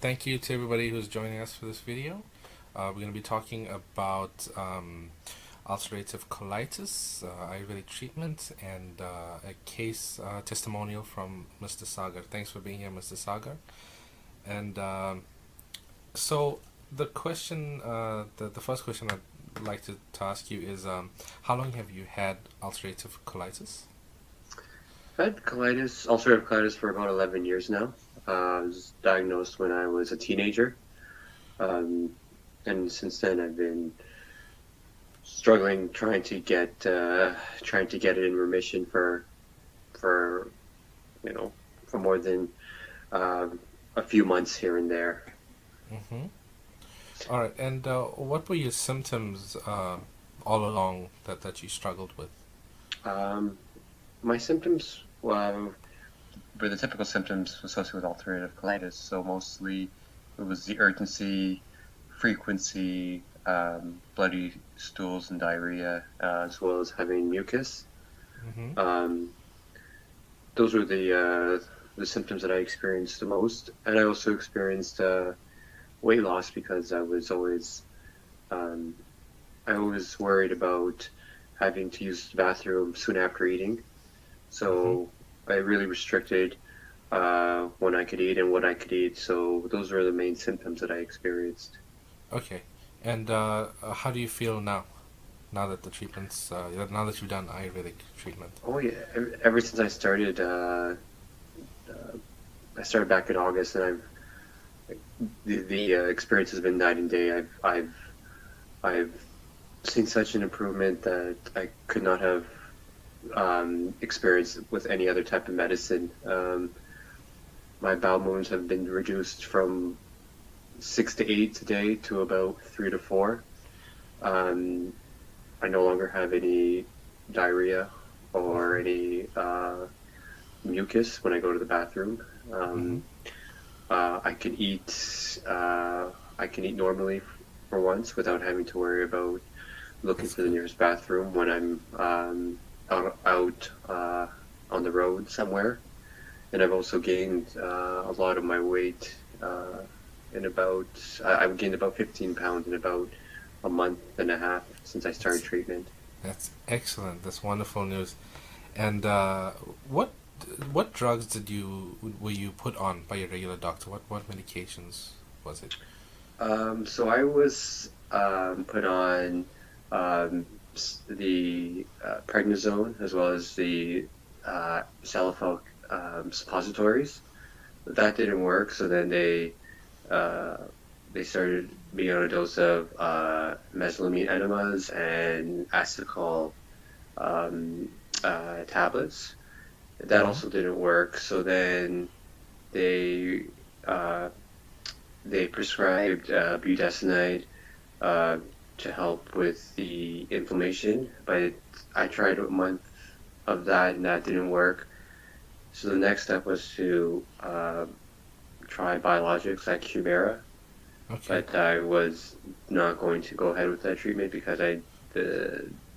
Thank you to everybody who's joining us for this video. We're going to be talking about ulcerative colitis, Ayurvedic treatment, and a case testimonial from Mr. Sagar. Thanks for being here, Mr. Sagar. And so the question, the first question I'd like to ask you is, how long have you had ulcerative colitis? I've had ulcerative colitis for about 11 years now. I was diagnosed when I was a teenager. Um, and since then I've been struggling trying to get it in remission for, for more than a few months here and there. Mm-hmm. All right. And what were your symptoms all along that you struggled with? Um, my symptoms were the typical symptoms associated with ulcerative colitis. So mostly it was the urgency, frequency, bloody stools and diarrhea, as well as having mucus. Mm-hmm. Um, those were the symptoms that I experienced the most, and I also experienced weight loss because um, I always worried about having to use the bathroom soon after eating. Mm-hmm. So I really restricted when I could eat and what I could eat. So those were the main symptoms that I experienced. Okay. And how do you feel now? Now that the treatments, now that you've done Ayurvedic treatment. Oh yeah, ever since I started back in August, and the experience has been night and day. I've seen such an improvement that I could not have experienced with any other type of medicine. My bowel movements have been reduced from 6 to 8 today to about 3 to 4. Um, I no longer have any diarrhea or Mm-hmm. any mucus when I go to the bathroom. Mm-hmm. I can eat. I can eat normally for once without having to worry about looking That's for the good. nearest bathroom when I'm out on the road somewhere. And I've also gained a lot of my weight in about. I've gained about 15 pounds in about a month and a half since I started That's treatment. that's excellent. That's wonderful news. And what what drugs were you put on by your regular doctor? What medications was it? So I was put on the prednisone as well as the Salicylic suppositories. But that didn't work, so then uh, they started me on a dose of mesalamine enemas and acetylcholine tablets. That Mm-hmm. also didn't work, so then they uh, they prescribed budesonide uh, to help with the inflammation, but I tried a month of that and that didn't work. So the next step was to try biologics like Humira, Okay. but I was not going to go ahead with that treatment because there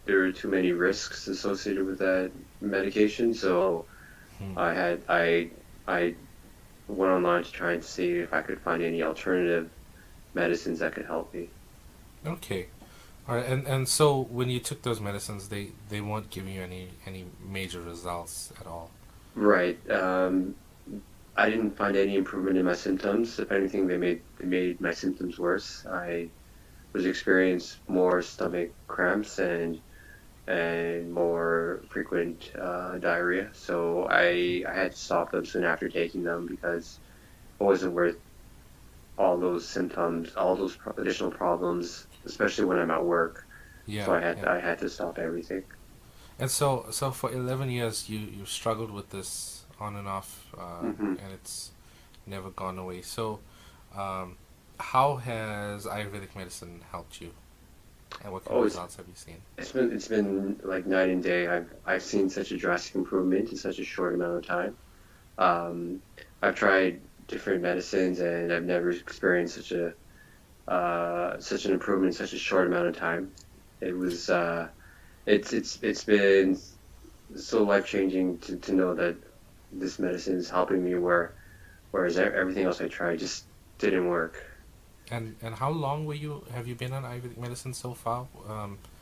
were too many risks associated with that medication. So Hmm. I went online to try and see if I could find any alternative medicines that could help me. Okay. All right. And so when you took those medicines, they won't give you any major results at all. Right. I didn't find any improvement in my symptoms. If anything, they made my symptoms worse. I was experiencing more stomach cramps and more frequent diarrhea. So I had to stop them soon after taking them because it wasn't worth all those symptoms, all those additional problems, especially when I'm at work. So Yeah. Yeah. I had to stop everything. And so for 11 years you struggled with this on and off, Hmm. and it's never gone away. So, um, how has Ayurvedic medicine helped you, and what kind of Oh, results have you seen? it's been like night and day. I've seen such a drastic improvement in such a short amount of time. Um, I've tried different medicines and I've never experienced such an improvement in such a short amount of time. It was it's been so life changing to know that this medicine is helping me whereas everything else I tried just didn't work. And how long have you been on Ayurvedic medicine so far?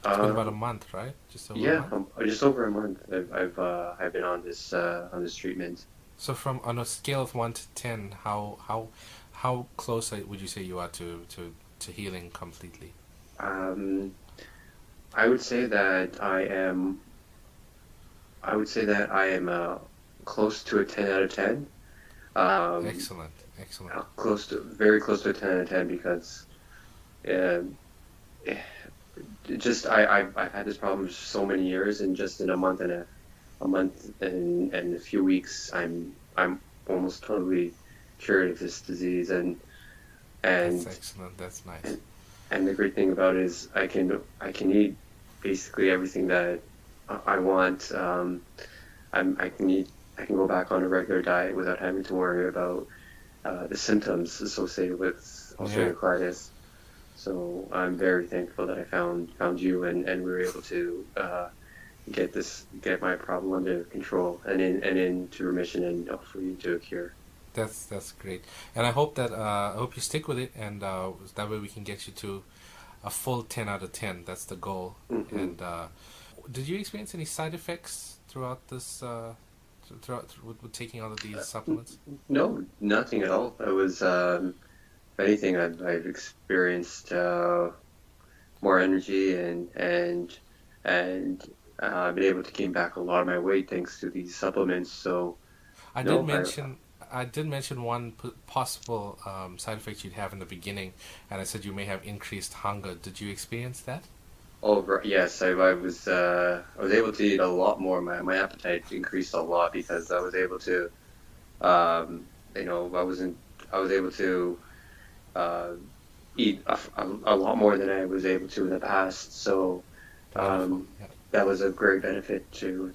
It's been about a Um, month, right? Just over a yeah, month. just over a month. I've been on this treatment. So from on a scale of 1 to 10, how close would you say you are to healing completely? Um, I would say that I am close to a 10 out of 10. Um, Excellent, excellent. very close to a 10 out of 10 because uh, just I've had this problem for so many years, and just in a month and a few weeks, I'm almost totally cured of this disease, That's and excellent. That's nice. and and the great thing about it is I can eat basically everything that I want. I can eat I can go back on a regular diet without having to worry about the symptoms associated with Yeah, ulcerative colitis. So I'm very thankful that I found you, and we were able to get my problem under control and into remission, and hopefully into a cure. that's great. And I hope you stick with it, and that way we can get you to a full 10 out of 10. That's the goal. Hmm. And did you experience any side effects throughout this with taking all of these supplements? No, nothing at all. It was, if anything, I've experienced more energy and I've been able to gain back a lot of my weight thanks to these supplements. So I did no, mention I did mention one possible side effect you'd have in the beginning, and I said you may have increased hunger. Did you experience that? yes, I was able to eat a lot more. My appetite increased a lot because I was able to, um, I was able to uh, eat a lot more than I was able to in the past. So Wonderful. um, Yeah. that was a great benefit to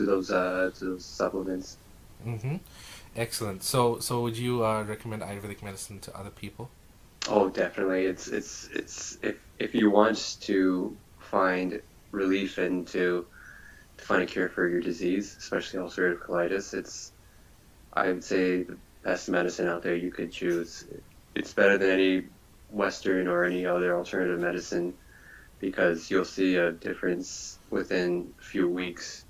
those supplements. Mm-hmm. Excellent. So would you recommend Ayurvedic medicine to other people? Oh, definitely. It's if you want to find relief and to find a cure for your disease, especially ulcerative colitis, I would say the best medicine out there you could choose. It's better than any Western or any other alternative medicine because you'll see a difference within a few weeks.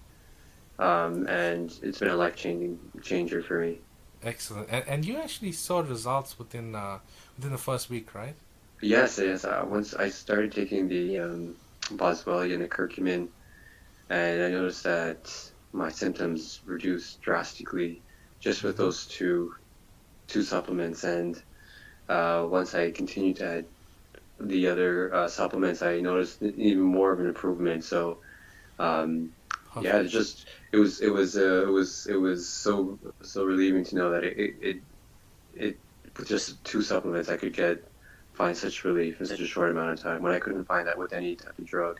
And it's been a life-changing changer for me. Excellent. And you actually saw results within the first week, right? Yes, yes. Once I started taking the boswellia and the curcumin, and I noticed that my symptoms reduced drastically just with Mm-hmm. those two supplements. And once I continued to add the other supplements, I noticed even more of an improvement. So um, yeah, Perfect. it was so relieving to know that it with just two supplements I could find such relief in such a short amount of time when I couldn't find that with any type of drug.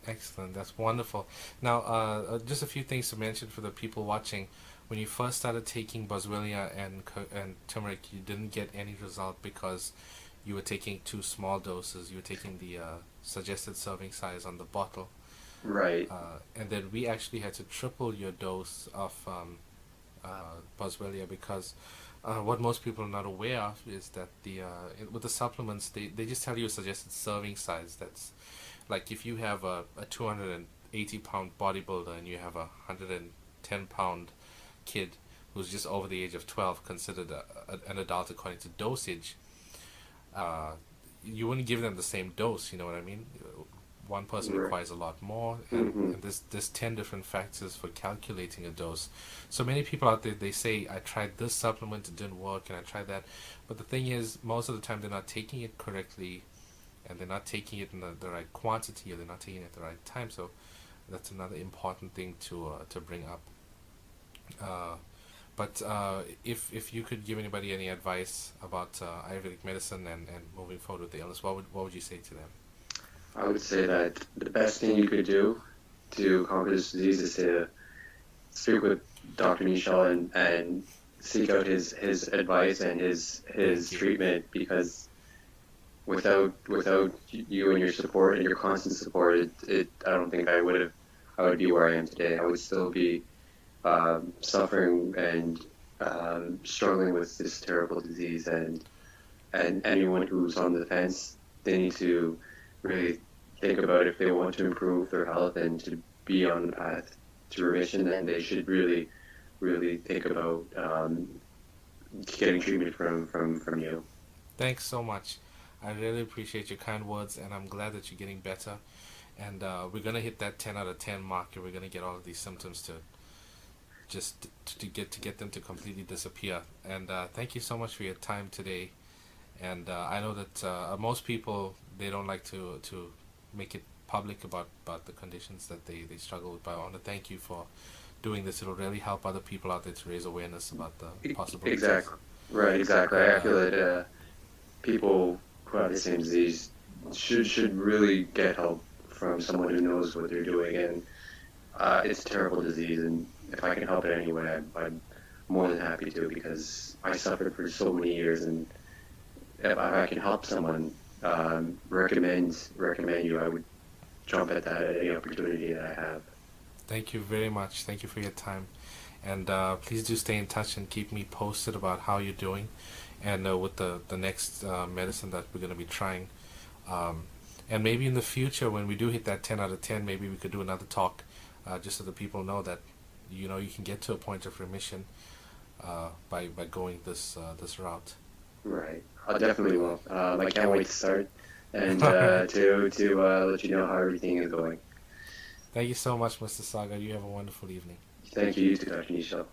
Excellent. That's wonderful. Now, just a few things to mention for the people watching. When you first started taking boswellia and turmeric, you didn't get any result because you were taking too small doses. You were taking the suggested serving size on the bottle, Right, and then we actually had to triple your dose of boswellia because what most people are not aware of is that with the supplements they just tell you a suggested serving size. That's like if you have a 280-pound bodybuilder and you have a 110-pound kid who's just over the age of 12, considered an adult according to dosage, uh, you wouldn't give them the same dose. You know what I mean? One person right. requires a lot more, Hmm. and there's 10 different factors for calculating a dose. So many people out there, they say I tried this supplement, it didn't work, and I tried that, but the thing is, most of the time they're not taking it correctly, and they're not taking it in the right quantity, or they're not taking it at the right time. So that's another important thing to bring up. Uh, but if you could give anybody any advice about Ayurvedic medicine and moving forward with the illness, what would you say to them? I would say that the best thing you could do to conquer this disease is to speak with Dr. Nishal and seek out his advice and his Thank you. treatment because without you and your support and your constant support, it I don't think I would be where I am today. I would still be suffering struggling with this terrible disease, and anyone who's on the fence, they need to really think about if they want to improve their health and to be on the path to remission, then they should really think about getting treatment from you. Thanks so much. I really appreciate your kind words, and I'm glad that you're getting better. And we're gonna hit that 10 out of 10 mark, and we're gonna get all of these symptoms to just to get them to completely disappear. And thank you so much for your time today. And I know that most people, they don't like to make it public about the conditions that they struggle with. But I want to thank you for doing this. It'll really help other people out there to raise awareness about the possibilities. Exactly. Right, exactly. And I feel that people who have the same disease should really get help from someone who knows what they're doing. And it's a terrible disease, and if I can help it anyway, I'm more than happy to, because I suffered for so many years, and if I can help someone, recommend you, I would jump at that at any opportunity that I have. thank you very much. Thank you for your time. And please do stay in touch and keep me posted about how you're doing, and with the next medicine that we're going to be trying. And maybe in the future, when we do hit that 10 out of 10, maybe we could do another talk, just so that people know that you can get to a point of remission by going this route. Right. I definitely will. I can't wait to start and All right. to let you know how everything is going. Thank you so much, Mr. Saga. You have a wonderful evening. Thank you, you too, Dr. Nisha.